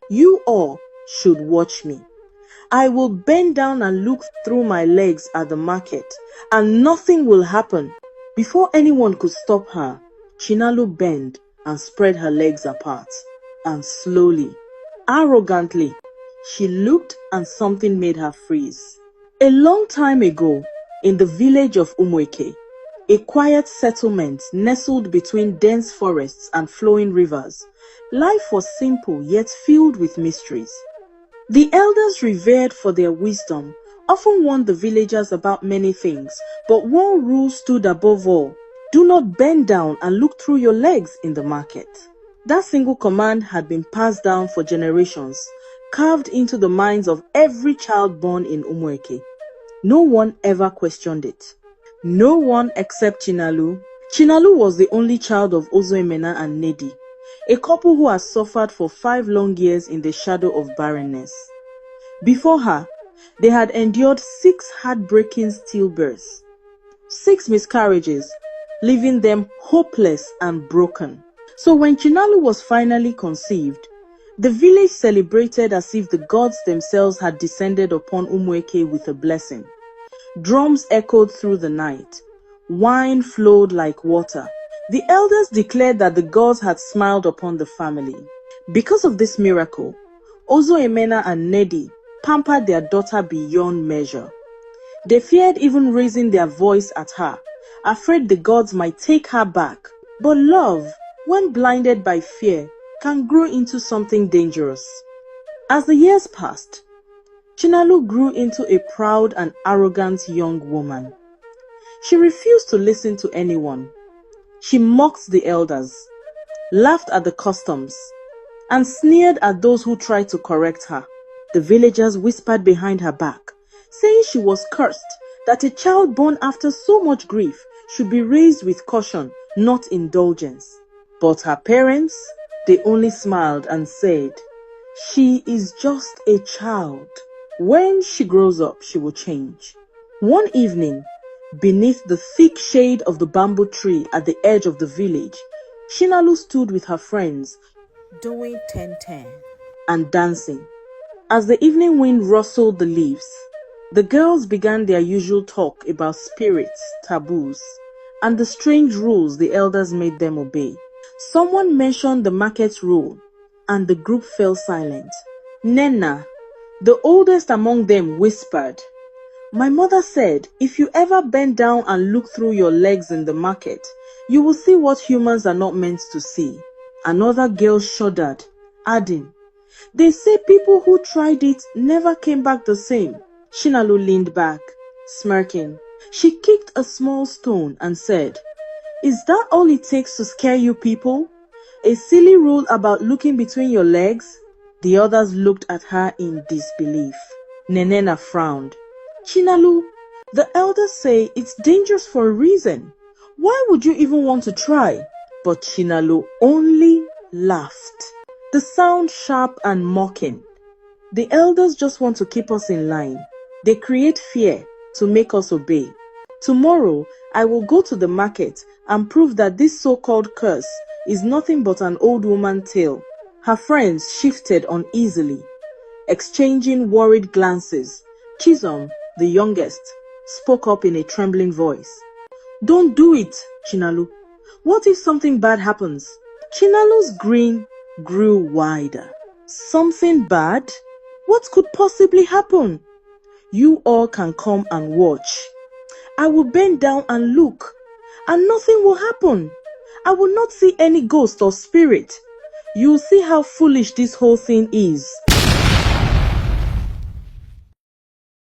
You all should watch me. I will bend down and look through my legs at the market, and nothing will happen." Before anyone could stop her, Chinalu bent and spread her legs apart, and slowly, arrogantly, she looked and something made her freeze. A long time ago, in the village of Umueke, a quiet settlement nestled between dense forests and flowing rivers, life was simple yet filled with mysteries. The elders, revered for their wisdom, often warned the villagers about many things, but one rule stood above all: do not bend down and look through your legs in the market. That single command had been passed down for generations, carved into the minds of every child born in Umueke. No one ever questioned it. No one except Chinalu. Chinalu was the only child of Ozoemena and Nedi, a couple who had suffered for 5 long years in the shadow of barrenness. Before her, they had endured 6 heartbreaking stillbirths, 6 miscarriages, leaving them hopeless and broken. So when Chinalu was finally conceived, the village celebrated as if the gods themselves had descended upon Umueke with a blessing. Drums echoed through the night. Wine flowed like water. The elders declared that the gods had smiled upon the family. Because of this miracle, Ozoemena and Nedi pampered their daughter beyond measure. They feared even raising their voice at her, afraid the gods might take her back. But love, when blinded by fear, can grow into something dangerous. As the years passed, Chinalu grew into a proud and arrogant young woman. She refused to listen to anyone. She mocked the elders, laughed at the customs, and sneered at those who tried to correct her. The villagers whispered behind her back, saying she was cursed, that a child born after so much grief should be raised with caution, not indulgence. But her parents, they only smiled and said, "She is just a child. When she grows up, she will change." One evening, beneath the thick shade of the bamboo tree at the edge of the village, Chinalu stood with her friends, doing 10-10 and dancing. As the evening wind rustled the leaves, the girls began their usual talk about spirits, taboos, and the strange rules the elders made them obey. Someone mentioned the market rule, and the group fell silent. Nena, the oldest among them, whispered, "My mother said, if you ever bend down and look through your legs in the market, you will see what humans are not meant to see." Another girl shuddered, adding, "They say people who tried it never came back the same." Chinalu leaned back, smirking. She kicked a small stone and said, "Is that all it takes to scare you people? A silly rule about looking between your legs?" The others looked at her in disbelief. Nenena frowned. "Chinalu, the elders say it's dangerous for a reason. Why would you even want to try?" But Chinalu only laughed, the sound sharp and mocking. "The elders just want to keep us in line. They create fear to make us obey. Tomorrow, I will go to the market and prove that this so-called curse is nothing but an old woman's tale." Her friends shifted uneasily, exchanging worried glances. Chisom, the youngest, spoke up in a trembling voice. "Don't do it, Chinalu. What if something bad happens?" Chinalu's grin grew wider. "Something bad? What could possibly happen? You all can come and watch. I will bend down and look, and nothing will happen. I will not see any ghost or spirit. You'll see how foolish this whole thing is."